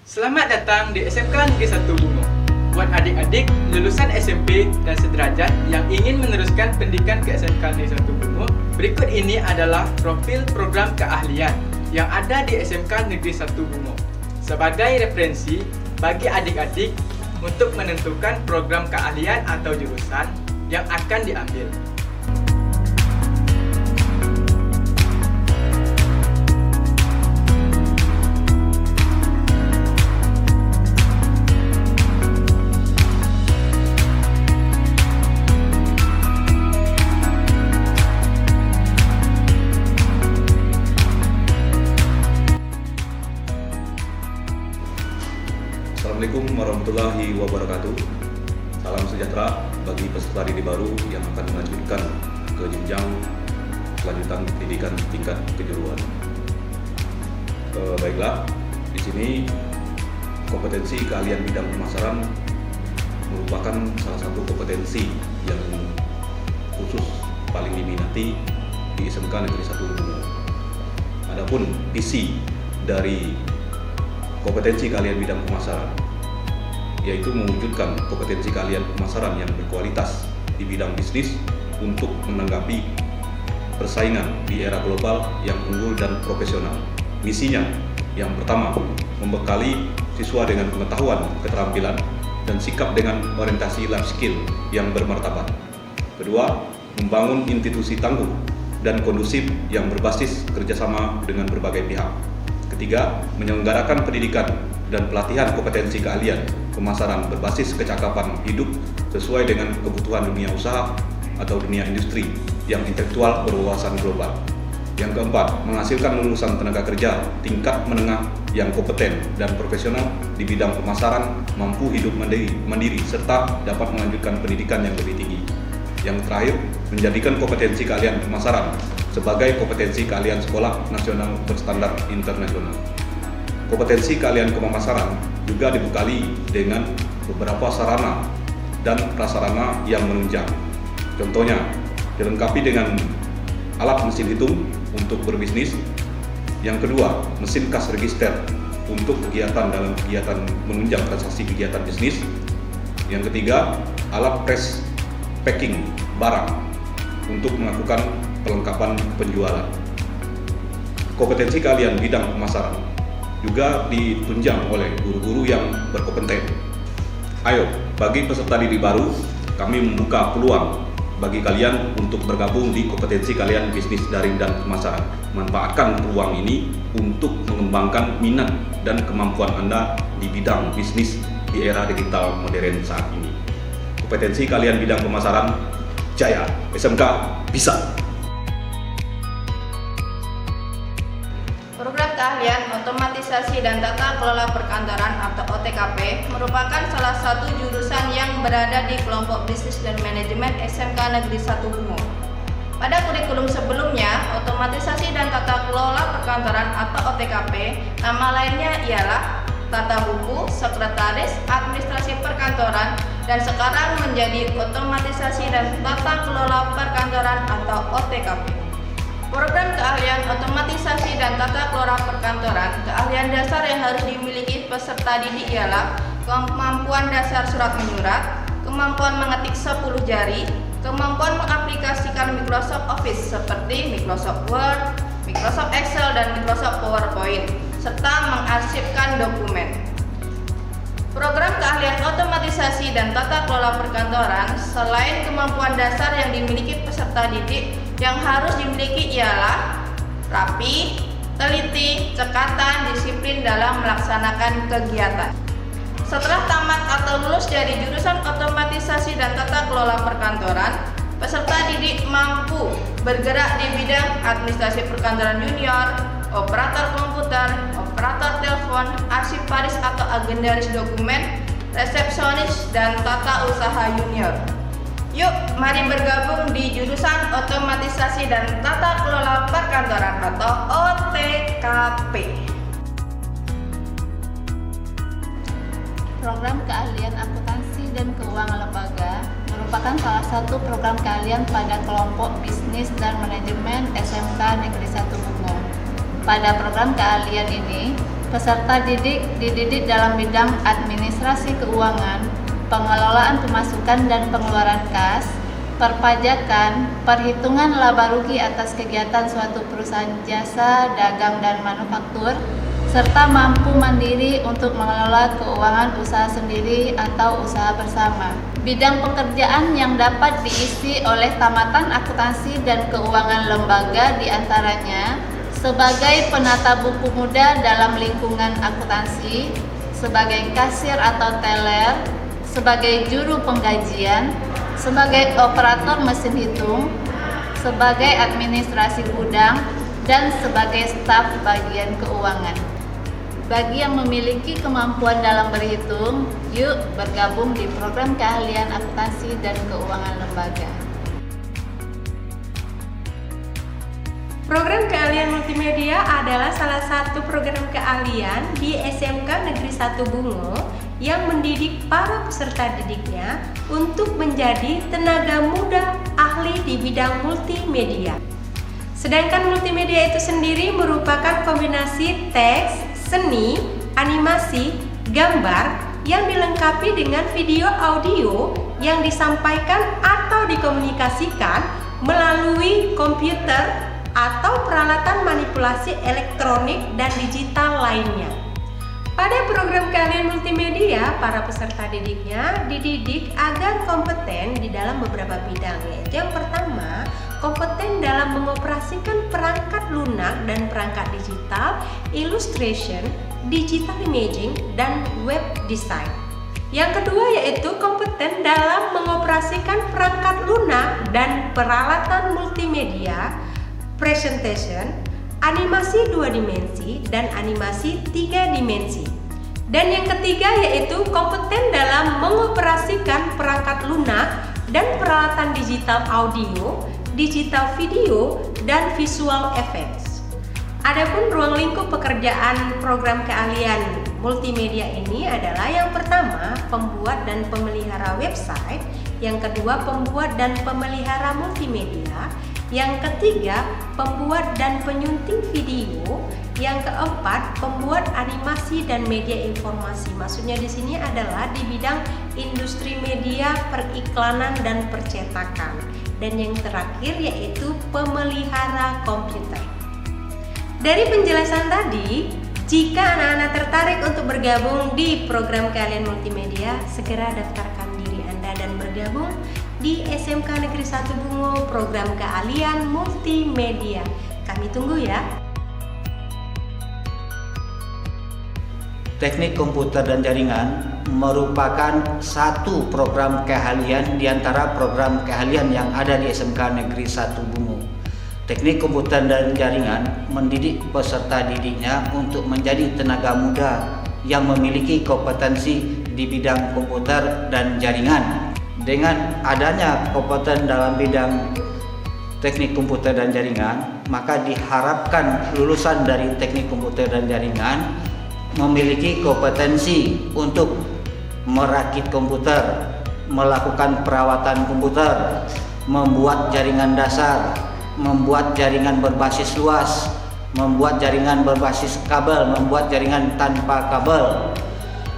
Selamat datang di SMK Negeri 1 Bungo. Buat adik-adik lulusan SMP dan sederajat yang ingin meneruskan pendidikan ke SMK Negeri 1 Bungo, berikut ini adalah profil program keahlian yang ada di SMK Negeri 1 Bungo sebagai referensi bagi adik-adik untuk menentukan program keahlian atau jurusan yang akan diambil. Assalamualaikum warahmatullahi wabarakatuh. Salam sejahtera bagi peserta didik baru yang akan melanjutkan ke jenjang kelanjutan pendidikan tingkat kejuruan. Baiklah, di sini kompetensi keahlian bidang pemasaran merupakan salah satu kompetensi yang khusus paling diminati di SMK Negeri 1 Bungo. Adapun visi dari kompetensi keahlian bidang pemasaran yaitu mewujudkan kompetensi keahlian pemasaran yang berkualitas di bidang bisnis untuk menanggapi persaingan di era global yang unggul dan profesional. Misinya yang pertama, membekali siswa dengan pengetahuan, keterampilan, dan sikap dengan orientasi life skill yang bermartabat. Kedua, membangun institusi tangguh dan kondusif yang berbasis kerjasama dengan berbagai pihak. Ketiga, menyelenggarakan pendidikan dan pelatihan kompetensi keahlian pemasaran berbasis kecakapan hidup sesuai dengan kebutuhan dunia usaha atau dunia industri yang intelektual berwawasan global. Yang keempat, menghasilkan lulusan tenaga kerja tingkat menengah yang kompeten dan profesional di bidang pemasaran, mampu hidup mandiri serta dapat melanjutkan pendidikan yang lebih tinggi. Yang terakhir, menjadikan kompetensi keahlian pemasaran sebagai kompetensi keahlian sekolah nasional berstandar internasional. Kompetensi keahlian pemasaran juga dibekali dengan beberapa sarana dan prasarana yang menunjang. Contohnya, dilengkapi dengan alat mesin hitung untuk berbisnis. Yang kedua, mesin kas register untuk kegiatan dalam kegiatan menunjang transaksi kegiatan bisnis. Yang ketiga, alat press packing barang untuk melakukan pelengkapan penjualan. Kompetensi keahlian bidang pemasaran juga ditunjang oleh guru-guru yang berkompeten. Ayo, bagi peserta didik baru, kami membuka peluang bagi kalian untuk bergabung di kompetensi kalian bisnis daring dan pemasaran. Manfaatkan peluang ini untuk mengembangkan minat dan kemampuan Anda di bidang bisnis di era digital modern saat ini. Kompetensi kalian bidang pemasaran, jaya, SMK bisa. Program keahlian otomatisasi dan tata kelola perkantoran atau OTKP merupakan salah satu jurusan yang berada di kelompok bisnis dan manajemen SMK Negeri 1 Bungo. Pada kurikulum sebelumnya, otomatisasi dan tata kelola perkantoran atau OTKP, nama lainnya ialah tata buku, sekretaris, administrasi perkantoran, dan sekarang menjadi otomatisasi dan tata kelola perkantoran atau OTKP. Program keahlian otomatisasi dan tata kelola perkantoran, keahlian dasar yang harus dimiliki peserta didik ialah kemampuan dasar surat menyurat, kemampuan mengetik 10 jari, kemampuan mengaplikasikan Microsoft Office seperti Microsoft Word, Microsoft Excel, dan Microsoft PowerPoint, serta mengarsipkan dokumen. Program keahlian otomatisasi dan tata kelola perkantoran, selain kemampuan dasar yang dimiliki peserta didik, yang harus dimiliki ialah rapi, teliti, cekatan, disiplin dalam melaksanakan kegiatan. Setelah tamat atau lulus dari jurusan otomatisasi dan tata kelola perkantoran, peserta didik mampu bergerak di bidang administrasi perkantoran junior, operator komputer, operator telepon, arsiparis atau agendaris dokumen, resepsionis, dan tata usaha junior. Yuk, mari bergabung di jurusan otomatisasi dan tata kelola perkantoran atau OTKP. Program keahlian akuntansi dan keuangan lembaga merupakan salah satu program keahlian pada kelompok bisnis dan manajemen SMK Negeri 1 Bungo. Pada program keahlian ini, Peserta didik dididik dalam bidang administrasi keuangan, pengelolaan pemasukan dan pengeluaran kas, perpajakan, perhitungan laba rugi atas kegiatan suatu perusahaan jasa, dagang, dan manufaktur, serta mampu mandiri untuk mengelola keuangan usaha sendiri atau usaha bersama. Bidang pekerjaan yang dapat diisi oleh tamatan akuntansi dan keuangan lembaga diantaranya sebagai penata buku muda dalam lingkungan akuntansi, sebagai kasir atau teller, sebagai juru penggajian, sebagai operator mesin hitung, sebagai administrasi gudang, dan sebagai staf bagian keuangan. Bagi yang memiliki kemampuan dalam berhitung, yuk bergabung di program keahlian akuntansi dan keuangan lembaga. Program keahlian multimedia adalah salah satu program keahlian di SMK Negeri 1 Bungo yang mendidik para peserta didiknya untuk menjadi tenaga muda ahli di bidang multimedia. Sedangkan multimedia itu sendiri merupakan kombinasi teks, seni, animasi, gambar yang dilengkapi dengan video audio yang disampaikan atau dikomunikasikan melalui komputer atau peralatan manipulasi elektronik dan digital lainnya. Pada program keahlian multimedia, para peserta didiknya dididik agar kompeten di dalam beberapa bidang, yaitu yang pertama, kompeten dalam mengoperasikan perangkat lunak dan perangkat digital, illustration, digital imaging, dan web design. Yang kedua yaitu kompeten dalam mengoperasikan perangkat lunak dan peralatan multimedia, presentation, animasi 2 dimensi, dan animasi 3 dimensi. Dan yang ketiga yaitu kompeten dalam mengoperasikan perangkat lunak dan peralatan digital audio, digital video, dan visual effects. Adapun ruang lingkup pekerjaan program keahlian multimedia ini adalah yang pertama, pembuat dan pemelihara website, yang kedua, pembuat dan pemelihara multimedia, yang ketiga, pembuat dan penyunting video, yang keempat, pembuat animasi dan media informasi. Maksudnya di sini adalah di bidang industri media, periklanan dan percetakan. Dan yang terakhir yaitu pemelihara komputer. Dari penjelasan tadi, jika anak-anak tertarik untuk bergabung di program keahlian multimedia, segera daftarkan diri Anda dan bergabung di SMK Negeri 1 Bungo program keahlian multimedia. Kami tunggu ya. Teknik komputer dan jaringan merupakan satu program keahlian di antara program keahlian yang ada di SMK Negeri 1 Bungo. Teknik komputer dan jaringan mendidik peserta didiknya untuk menjadi tenaga muda yang memiliki kompetensi di bidang komputer dan jaringan. Dengan adanya kompeten dalam bidang teknik komputer dan jaringan, maka diharapkan lulusan dari teknik komputer dan jaringan memiliki kompetensi untuk merakit komputer, melakukan perawatan komputer, membuat jaringan dasar, membuat jaringan berbasis luas, membuat jaringan berbasis kabel, membuat jaringan tanpa kabel.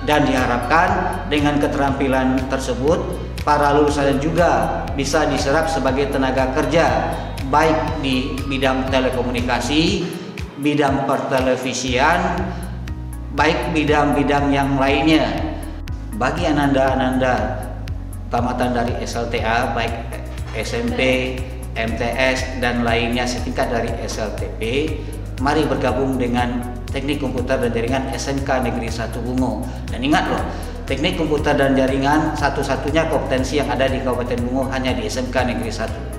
Dan diharapkan dengan keterampilan tersebut, para lulusan juga bisa diserap sebagai tenaga kerja baik di bidang telekomunikasi, bidang pertelevisian, baik bidang-bidang yang lainnya. Bagi ananda-ananda tamatan dari SLTA baik SMP, MTS dan lainnya setingkat dari SLTP, mari bergabung dengan Teknik Komputer dan Jaringan SMK Negeri 1 Bungo. Dan ingat loh, Teknik Komputer dan Jaringan satu-satunya kompetensi yang ada di Kabupaten Bungo hanya di SMK Negeri 1.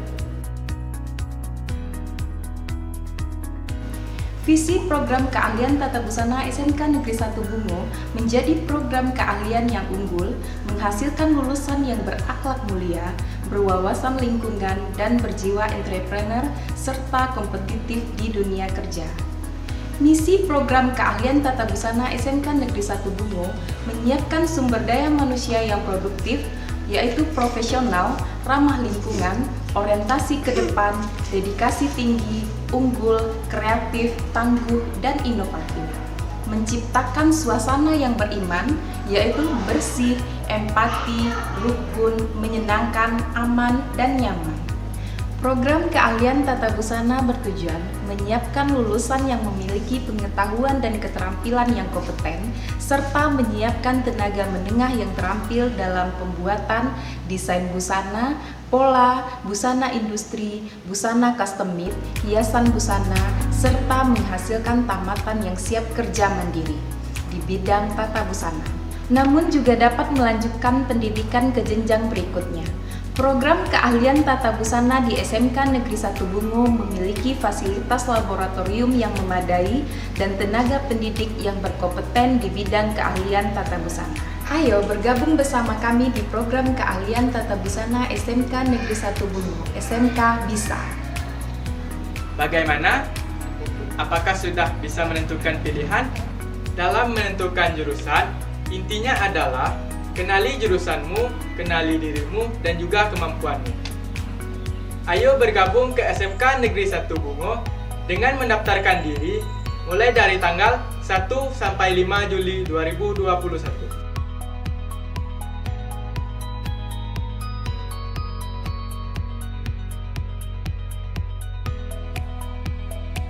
Visi program keahlian Tata Busana SMK Negeri 1 Bungo menjadi program keahlian yang unggul, menghasilkan lulusan yang berakhlak mulia, berwawasan lingkungan, dan berjiwa entrepreneur serta kompetitif di dunia kerja. Misi program keahlian Tata Busana SMK Negeri 1 Bungo menyiapkan sumber daya manusia yang produktif, yaitu profesional, ramah lingkungan, orientasi ke depan, dedikasi tinggi, unggul, kreatif, tangguh, dan inovatif. menciptakan suasana yang beriman, yaitu bersih, empati, rukun, menyenangkan, aman, dan nyaman. Program keahlian tata busana bertujuan menyiapkan lulusan yang memiliki pengetahuan dan keterampilan yang kompeten, serta menyiapkan tenaga menengah yang terampil dalam pembuatan desain busana, pola, busana industri, busana custom made, hiasan busana, serta menghasilkan tamatan yang siap kerja mandiri di bidang tata busana. Namun juga dapat melanjutkan pendidikan ke jenjang berikutnya. Program keahlian tata busana di SMK Negeri 1 Bungo memiliki fasilitas laboratorium yang memadai dan tenaga pendidik yang berkompeten di bidang keahlian tata busana. Ayo bergabung bersama kami di program keahlian tata busana SMK Negeri 1 Bungo. SMK Bisa. Bagaimana? Apakah sudah bisa menentukan pilihan? Dalam menentukan jurusan, intinya adalah kenali jurusanmu, kenali dirimu, dan juga kemampuanmu. Ayo bergabung ke SMK Negeri 1 Bungo dengan mendaftarkan diri mulai dari tanggal 1 sampai 5 Juli 2021.